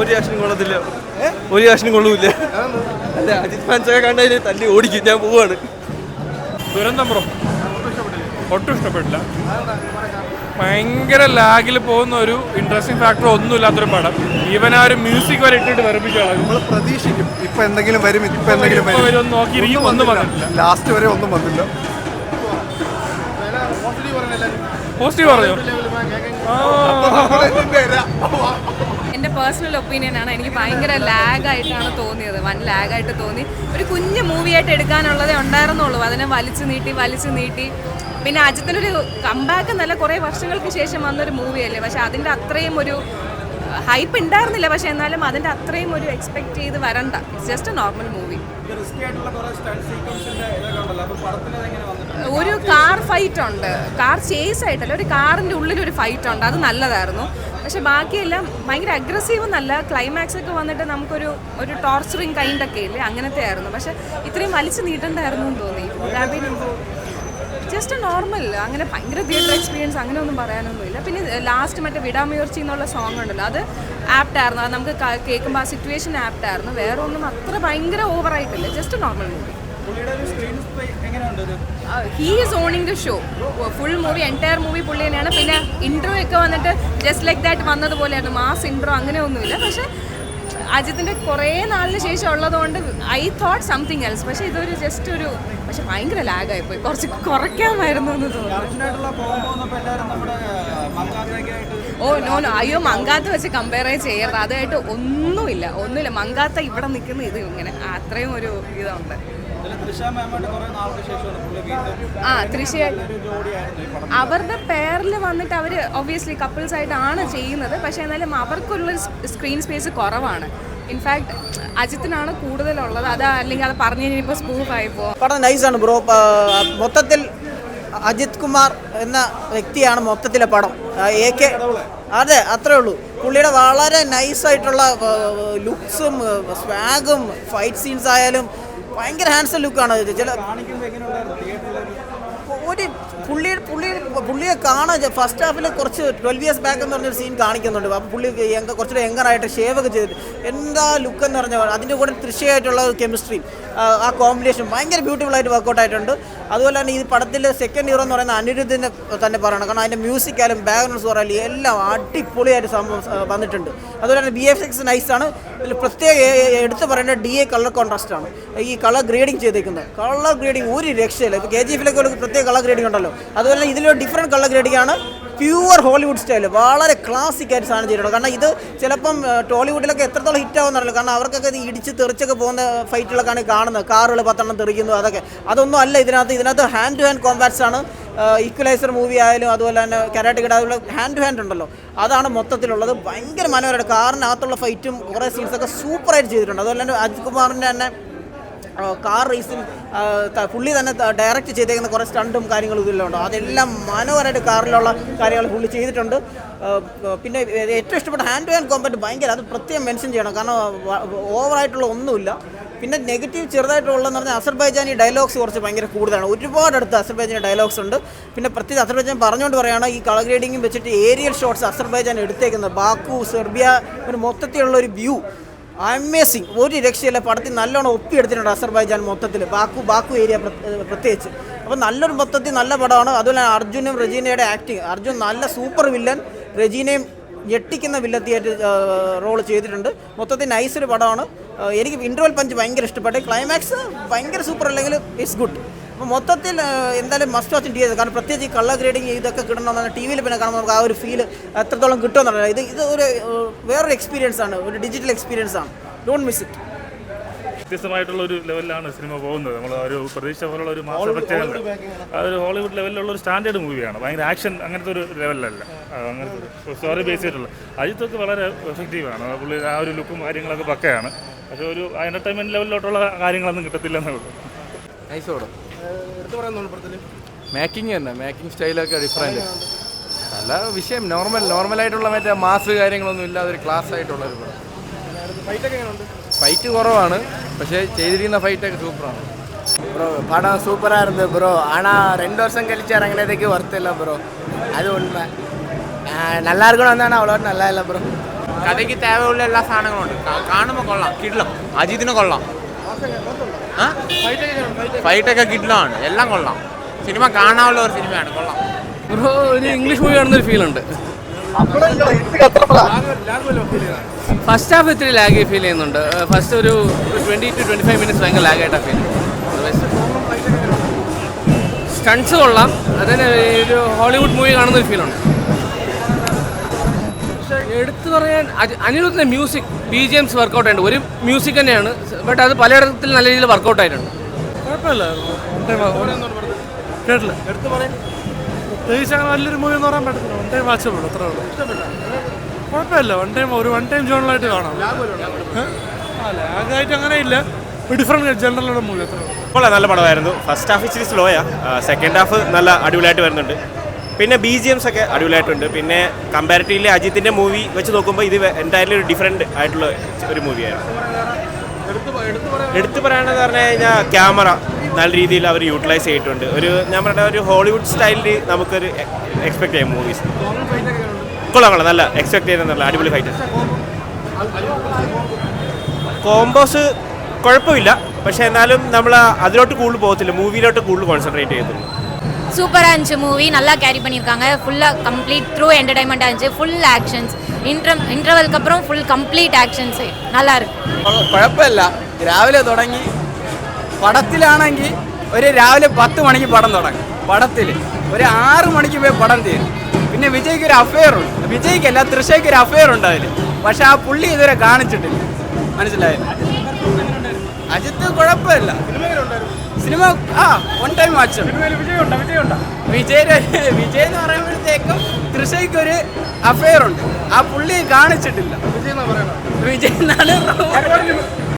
ഒരു ആക്ഷനും കൊള്ളത്തില്ല, ഒരു ആക്ഷനും കൊള്ളൂല്ല. അല്ല, അജിത് ഫാൻസൊക്കെ കണ്ടതിന് തല്ലി ഓടിക്കും. ഞാൻ പോവാണ്. ദുരന്തം ബ്രോ ഒട്ടും ഇഷ്ടപ്പെട്ടില്ല. ഭയങ്കര ലാഗിൽ പോകുന്ന ഒരു ഇൻട്രസ്റ്റിംഗ് ഫാക്ടർ ഒന്നുമില്ലാത്തൊരു പടം. ഈവൻ ആ ഒരു മ്യൂസിക് വരെ ഇട്ടിട്ട് വെറുപ്പിച്ചാണ്. നമ്മൾ പ്രതീക്ഷിക്കും ഇപ്പൊ എന്തെങ്കിലും വരും, ഇപ്പൊ എന്തെങ്കിലും വരും നോക്കിയിരിക്കും. ഒന്നും വന്നിട്ടില്ല, ലാസ്റ്റ് വരെ ഒന്നും വന്നില്ല. പോസിറ്റീവ് പറഞ്ഞു. എൻ്റെ പേഴ്സണൽ ഒപ്പീനിയനാണ്. എനിക്ക് ഭയങ്കര ലാഗായിട്ടാണ് തോന്നിയത്. വൻ ലാഗായിട്ട് തോന്നി. ഒരു കുഞ്ഞ് മൂവിയായിട്ട് എടുക്കാനുള്ളതേ ഉണ്ടായിരുന്നുള്ളൂ. അതിനെ വലിച്ചു നീട്ടി. പിന്നെ അജിത്തിനൊരു കംബാക്ക് നല്ല കുറേ വർഷങ്ങൾക്ക് ശേഷം വന്നൊരു മൂവിയല്ലേ, പക്ഷെ അതിൻ്റെ അത്രയും ഒരു ഹൈപ്പ് ഉണ്ടായിരുന്നില്ല. പക്ഷെ എന്നാലും അതിൻ്റെ അത്രയും ഒരു എക്സ്പെക്ട് ചെയ്ത് വരണ്ട. It's just A normal movie. ഒരു കാർ ഫൈറ്റ് ഉണ്ട്, കാർ ചേസ് ആയിട്ടല്ല, ഒരു കാറിൻ്റെ ഉള്ളിലൊരു ഫൈറ്റ് ഉണ്ട്. അത് നല്ലതായിരുന്നു. പക്ഷെ ബാക്കിയെല്ലാം ഭയങ്കര അഗ്രസീവ് നല്ല. ക്ലൈമാക്സ് ഒക്കെ വന്നിട്ട് നമുക്കൊരു ടോർച്ചറിങ് കൈൻഡൊക്കെ ഇല്ലേ, അങ്ങനത്തെ ആയിരുന്നു. പക്ഷെ ഇത്രയും വലിച്ചു നീട്ടണ്ടായിരുന്നു എന്ന് തോന്നി. ജസ്റ്റ് നോർമൽ, അങ്ങനെ ഭയങ്കര തിയേറ്റർ എക്സ്പീരിയൻസ് അങ്ങനെ ഒന്നും പറയാനൊന്നുമില്ല. പിന്നെ ലാസ്റ്റ് മറ്റേ വിടാമുയർച്ചി എന്നുള്ള സോങ് ഉണ്ടല്ലോ, അത് ആപ്റ്റായിരുന്നു. അത് നമുക്ക് കേൾക്കുമ്പോൾ ആ സിറ്റുവേഷൻ ആപ്റ്റായിരുന്നു. വേറെ ഒന്നും അത്ര ഭയങ്കര ഓവറായിട്ടില്ല. Just normal movie. He is owning the show. Full movie, entire movie പുള്ളി തന്നെയാണ്. പിന്നെ ഇൻട്രോ ഒക്കെ വന്നിട്ട് ജസ്റ്റ് ലൈക്ക് ദാറ്റ് വന്നതുപോലെയായിരുന്നു. മാസ് ഇൻട്രോ അങ്ങനെയൊന്നുമില്ല. പക്ഷേ അജിത്തിൻ്റെ കുറേ നാളിന് ശേഷം ഉള്ളതുകൊണ്ട് ഐ തോട്ട് സംതിങ് എൽസ്. പക്ഷേ ഇതൊരു ജസ്റ്റ് ഒരു, പക്ഷെ ഭയങ്കര ലാഗായിപ്പോയി. കുറച്ച് കുറയ്ക്കാമായിരുന്നു എന്ന് തോന്നുന്നു. നോ അയ്യോ, മങ്കാത്ത വെച്ച് കമ്പയർ ചെയ്യരുത്. അതായിട്ട് ഒന്നുമില്ല. മങ്കാത്ത ഇവിടെ നിൽക്കുന്ന ഇത് ഇങ്ങനെ അത്രയും ഒരു ഇതുണ്ട്. തൃശ അവരുടെ പേരിൽ വന്നിട്ട് അവർ ഒബ്വിയസ്ലി കപ്പിൾസ് ആയിട്ടാണ് ചെയ്യുന്നത്. പക്ഷെ എന്നാലും അവർക്കുള്ള സ്ക്രീൻ സ്പേസ് കുറവാണ്. ഇൻഫാക്ട് അജിത്തിനാണ് കൂടുതലുള്ളത്. അത് അല്ലെങ്കിൽ അത് പറഞ്ഞു കഴിഞ്ഞപ്പോൾ സ്പൂഫായി പോകും. പടം നൈസാണ് ബ്രോ. മൊത്തത്തിൽ അജിത് കുമാർ എന്ന വ്യക്തിയാണ് മൊത്തത്തിലെ പടം. അതെ, അത്രേ ഉള്ളൂ. പുള്ളിയുടെ വളരെ നൈസായിട്ടുള്ള ലുക്സും സ്വാഗും ഫൈറ്റ് സീൻസ് ആയാലും ഭയങ്കര ഹാൻഡ്സം ലുക്കാണ്. ചില ഒരു പുള്ളിയെ കാണാൻ ഫസ്റ്റ് ഹാഫിൽ കുറച്ച് 12 years ബാക്ക് എന്ന് പറഞ്ഞൊരു സീൻ കാണിക്കുന്നുണ്ട്. അപ്പോൾ പുള്ളി കുറച്ചുകൂടെ യങ്ങറായിട്ട് ഷേവ് ഒക്കെ ചെയ്തിട്ട് എന്താ ലുക്ക് എന്ന് പറഞ്ഞാൽ അതിൻ്റെ കൂടെ തൃശ്ശയായിട്ടുള്ള കെമിസ്ട്രി, ആ കോമ്പിനേഷൻ ഭയങ്കര ബ്യൂട്ടിഫുൾ ആയിട്ട് വർക്കൗട്ട് ആയിട്ടുണ്ട്. അതുപോലെ തന്നെ ഈ പടത്തിൽ സെക്കൻഡ് ഹീറോ എന്ന് പറയുന്ന അനിരുദ്ധിനെ തന്നെ പറയണം. കാരണം അതിൻ്റെ മ്യൂസിക്കായാലും ബാക്ക്ഗ്രൗണ്ട് സ്കോർ ആയാലും എല്ലാം അടിപൊളിയായിട്ട് സംഭവം വന്നിട്ടുണ്ട്. അതുപോലെ തന്നെ VFX നൈസാണ്. ഇതിൽ പ്രത്യേക എടുത്ത് പറയേണ്ട DA കളർ കോൺട്രാസ്റ്റാണ്. ഈ കളർ ഗ്രേഡിങ് ചെയ്തേക്കുന്നത്, കളർ ഗ്രേഡിങ് ഒരു രക്ഷയില്ല. ഇപ്പോൾ KGF-ലൊക്കെ ഒരു പ്രത്യേക കളർ ഗ്രേഡിങ് ഉണ്ടല്ലോ, അതുപോലെ ഇതിലൊരു ഡിഫറെൻറ്റ് കളർ ഗ്രേഡിംഗ് ആണ്. പ്യൂർ ഹോളിവുഡ് സ്റ്റൈൽ, വളരെ ക്ലാസിക് ആയിട്ട് സാധനം ചെയ്തിട്ടുണ്ട്. കാരണം ഇത് ചിലപ്പം ടോളിവുഡിലൊക്കെ എത്രത്തോളം ഹിറ്റ് ആവുമെന്നറിയില്ല. കാരണം അവർക്കൊക്കെ ഇത് ഇടിച്ച് തെറിച്ചൊക്കെ പോകുന്ന ഫൈറ്റുകളൊക്കെയാണ് കാണുന്നത്. കാറുകൾ 10 തെറിക്കുന്നു, അതൊന്നും അല്ല ഇതിനകത്ത് ഹാൻഡ് ടു ഹാൻഡ് കോമ്പാറ്റ്സ് ആണ്. ഈക്വലൈസർ മൂവി ആയാലും അതുപോലെ തന്നെ കരാട്ടെ കിഡ്, അതുപോലെ ഹാൻഡ് ടു ഹാൻഡ് ഉണ്ടല്ലോ, അതാണ് മൊത്തത്തിലുള്ളത്. ഭയങ്കര മനോഹരമായിട്ട് കാറിനകത്തുള്ള ഫൈറ്റും കുറേ സീൻസൊക്കെ സൂപ്പറായിട്ട് ചെയ്തിട്ടുണ്ട്. അതുപോലെ തന്നെ അജിത് കുമാറിൻ്റെ തന്നെ കാർ റേസിങ് പുള്ളി തന്നെ ഡയറക്റ്റ് ചെയ്തേക്കുന്ന കുറേ സ്റ്റണ്ടും കാര്യങ്ങളും ഇതെല്ലാം ഉണ്ട്. അതെല്ലാം മനോഹരമായിട്ട് കാറിലുള്ള കാര്യങ്ങൾ പുള്ളി ചെയ്തിട്ടുണ്ട്. പിന്നെ ഏറ്റവും ഇഷ്ടപ്പെട്ട ഹാൻഡ് ടു ഹാൻഡ് കോമ്പാറ്റ് ഭയങ്കര, അത് പ്രത്യേകം മെൻഷൻ ചെയ്യണം. കാരണം ഓവറായിട്ടുള്ള ഒന്നുമില്ല. പിന്നെ നെഗറ്റീവ് ചെറുതായിട്ടുള്ളതെന്ന് പറഞ്ഞാൽ അസർബൈജാനി ഡയലോഗ്സ് കുറച്ച് ഭയങ്കര കൂടുതലാണ്. ഒരുപാട് അടുത്ത് അസർബൈജാനി ഡയലോഗ്സ് ഉണ്ട്. പിന്നെ പ്രത്യേകിച്ച് അസർബൈജാൻ പറഞ്ഞുകൊണ്ട് പറയുകയാണ് ഈ കളർ ഗ്രേഡിങ്ങും വെച്ചിട്ട് ഏരിയൽ ഷോട്ട്സ് അസർബൈജാൻ എടുത്തേക്കുന്നത്. ബാക്കു, സെർബിയ, ഒരു മൊത്തത്തിലുള്ള ഒരു വ്യൂ അമേസിങ്, ഒരു രക്ഷയില്ല. പടത്തിൽ നല്ലോണം ഒപ്പിയെടുത്തിട്ടുണ്ട് അസർബൈജാൻ മൊത്തത്തിൽ, ബാക്കു ഏരിയ പ്രത്യേകിച്ച്. അപ്പോൾ നല്ലൊരു മൊത്തത്തിൽ നല്ല പടമാണ്. അതുപോലെ അർജുനും റെജീനയുടെ ആക്ടിങ്, അർജുൻ നല്ല സൂപ്പർ വില്ലൻ, റെജീനയും ഞെട്ടിക്കുന്ന വില്ലത്തിയായിട്ട് റോൾ ചെയ്തിട്ടുണ്ട്. മൊത്തത്തിൽ നൈസൊരു പടമാണ്. എനിക്ക് ഇൻട്രോൽ പഞ്ച് ഭയങ്കര ഇഷ്ടപ്പെട്ടു. ക്ലൈമാക്സ് ഭയങ്കര സൂപ്പർ അല്ലെങ്കിൽ ഇറ്റ്സ് ഗുഡ്. അപ്പോൾ മൊത്തത്തിൽ എന്തായാലും മസ്റ്റ് വാച്ച് ചെയ്തത്. കാരണം പ്രത്യേകിച്ച് ഈ കളർ ഗ്രേഡിങ് ഇതൊക്കെ കിട്ടണമെന്നാണ് TV-ൽ പിന്നെ കാണുമ്പോൾ നമുക്ക് ആ ഒരു ഫീൽ എത്രത്തോളം കിട്ടുമെന്നുള്ളത്. ഇത് ഒരു വേറൊരു എക്സ്പീരിയൻസ് ആണ്, ഒരു ഡിജിറ്റൽ എക്സ്പീരിയൻസ് ആണ്. Don't miss it. വ്യത്യസ്തമായിട്ടുള്ള ഒരു ലെവലിലാണ് സിനിമ പോകുന്നത്. നമ്മൾ ഒരു പ്രതീക്ഷ പോലുള്ള ഒരു മാസ് എഫക്റ്റ്, അതൊരു ഹോളിവുഡ് ലെവലിലുള്ള ഒരു സ്റ്റാൻഡേർഡ് മൂവിയാണ്. ഭയങ്കര ആക്ഷൻ അങ്ങനത്തെ ഒരു ലെവലല്ല, അങ്ങനത്തെ ഒരു സ്റ്റോറി ബേസ് ചെയ്തിട്ടുള്ള. അജിത്തൊക്കെ വളരെ എഫക്റ്റീവാണ്. പുള്ളി ആ ഒരു ലുക്കും കാര്യങ്ങളൊക്കെ പക്കയാണ്. പക്ഷേ ഒരു എൻ്റർടൈൻമെൻറ്റ് ലെവലിലോട്ടുള്ള കാര്യങ്ങളൊന്നും കിട്ടത്തില്ലെന്നേ ഉള്ളൂ. നൈസ് പടം. മേക്കിംഗ് തന്നെ, മേക്കിംഗ് സ്റ്റൈലൊക്കെ ഡിഫറെൻറ്റ്. നല്ല വിഷയം, നോർമലായിട്ടുള്ള മറ്റേ മാസ് കാര്യങ്ങളൊന്നും ഇല്ലാതെ ഒരു ക്ലാസ് ആയിട്ടുള്ളൊരു പടം. ഫൈറ്റ് കുറവാണ്, പക്ഷേ ചെയ്തിരിക്കുന്ന ഫൈറ്റൊക്കെ സൂപ്പറാണ്. ப்ரோ படம் சூப்பராக இருந்தது ப்ரோ. ஆனால் 2 வருஷம் கழிச்சு இறங்கினதுக்கு ஒர்த்து இல்லை ப்ரோ, அது உண்மை. நல்லா இருக்கணும் வந்து, ஆனால் அவ்வளோ நல்லா இல்லை ப்ரோ. കഥയ്ക്ക് തേവയുള്ള എല്ലാ സാധനങ്ങളും ഉണ്ട്. കാണുമ്പോൾ കൊള്ളാം, കിടിലം. അജിത്തിന് കൊള്ളാം. ഫൈറ്റൊക്കെ കിടിലമാണ്, എല്ലാം കൊള്ളാം. സിനിമ കാണാനുള്ള ഒരു സിനിമയാണ്, കൊള്ളാം. ബ്രോ ഒരു ഇംഗ്ലീഷ് മൂവി കാണുന്നൊരു ഫീൽ ഉണ്ട്. ഫസ്റ്റ് ഹാഫ് ഇത്തിരി ലാഗ് ഫീൽ ചെയ്യുന്നുണ്ട്. ഫസ്റ്റ് ഒരു 20 to 25 മിനിറ്റ്സ് ഭയങ്കര ലാഗായിട്ടാണ് ഫീൽ സ്റ്റൺസ് കൊള്ളാം. അതിന് ഒരു ഹോളിവുഡ് മൂവി കാണുന്നൊരു ഫീലുണ്ട്. എടുത്തു പറയാൻ അനിരുദ്ധിൻ്റെ മ്യൂസിക് BGMs വർക്കൗട്ട് ആയിട്ടുണ്ട്. ഒരു മ്യൂസിക് തന്നെയാണ്, ബട്ട് അത് പലയിടത്തിൽ നല്ല രീതിയിൽ വർക്കൗട്ട് ആയിട്ടുണ്ട്. കുഴപ്പമില്ല. കേട്ടില്ല. എടുത്ത് പറയാൻ പ്രത്യേകിച്ച് അങ്ങനെ വലിയൊരു മൂവി എന്ന് പറയാൻ പറ്റത്തില്ല. വൺ ടൈം വാച്ചബിൾ, അത്ര കുഴപ്പമില്ല. വൺ ടൈം ജോണലായിട്ട് കാണാം. ലാഗായിട്ട് അങ്ങനെ ഇല്ല. ഡിഫറെൻറ്റ് ജനറലുള്ള മൂവി അത്ര കൊള്ളാം. നല്ല പടമായിരുന്നു. ഫസ്റ്റ് ഹാഫ് ഇച്ചിരി സ്ലോയാ, സെക്കൻഡ് ഹാഫ് നല്ല അടിപൊളിയായിട്ട് വരുന്നുണ്ട്. പിന്നെ BGMs ഒക്കെ അടിപൊളിയായിട്ടുണ്ട്. പിന്നെ കമ്പാരിറ്റീവ്ലി അജിത്തിൻ്റെ മൂവി വെച്ച് നോക്കുമ്പോൾ ഇത് എന്തായാലും ഒരു ഡിഫറെൻറ്റ് ആയിട്ടുള്ള ഒരു മൂവിയായിരുന്നു. എടുത്തു പറയാനെന്ന് പറഞ്ഞു കഴിഞ്ഞാൽ ക്യാമറ നല്ല രീതിയിൽ അവർ യൂട്ടിലൈസ് ചെയ്തിട്ടുണ്ട്. ഞാൻ പറഞ്ഞ ഒരു ഹോളിവുഡ് സ്റ്റൈലിൽ നമുക്കൊരു എക്സ്പെക്ട് ചെയ്യാം മൂവീസ്. കൊള്ളാം, നല്ല എക്സ്പെക്ട് ചെയ്യുന്ന നല്ല അടിപൊളി ഫൈറ്റ്. കോമ്പോസ് കുഴപ്പമില്ല, പക്ഷേ എന്നാലും നമ്മൾ അതിലോട്ട് കൂടുതൽ போகത്തില്ല, மூவியிலோட்டு കൂടുതൽ കോൺസെൻട്രേറ്റ് ചെയ്തിട്ടുണ്ട്. சூப்பராக இருந்துச்சு மூவி, நல்லா கேரி பண்ணியிருக்காங்க. ஃபுல்லாக கம்ப்ளீட் த்ரூ என்டர்டைன்மெண்ட்டாக இருந்துச்சு. ஃபுல் ஆக்ஷன்ஸ், இன்டர்வலுக்கு அப்புறம் ஃபுல் கம்ப்ளீட் ஆக்ஷன்ஸு நல்லா இருக்கு. കുഴപ്പമില്ല. രാവിലെ തുടങ്ങി. പടത്തിലാണെങ്കിൽ ഒരു രാവിലെ 10 മണിക്ക് പടം തുടങ്ങും. പടത്തിൽ ഒരു 6 മണിക്ക് പോയി പടം തീരും. പിന്നെ വിജയ്ക്ക് ഒരു അഫെയർ ഉണ്ട്. വിജയ്ക്കല്ല, തൃശയ്ക്ക് ഒരു അഫെയർ ഉണ്ട് അതിൽ. പക്ഷെ ആ പുള്ളി ഇതുവരെ കാണിച്ചിട്ടില്ല. മനസ്സിലായില്ല. അജിത്ത് കുഴപ്പമില്ല. Cinema one time watch. Vijay എന്ന് പറയുമ്പോഴത്തേക്കും തൃശയ്ക്ക് ഒരു അഫെയർ ഉണ്ട്. ആ പുള്ളി കാണിച്ചിട്ടില്ല. വിജയ് എന്നാണ്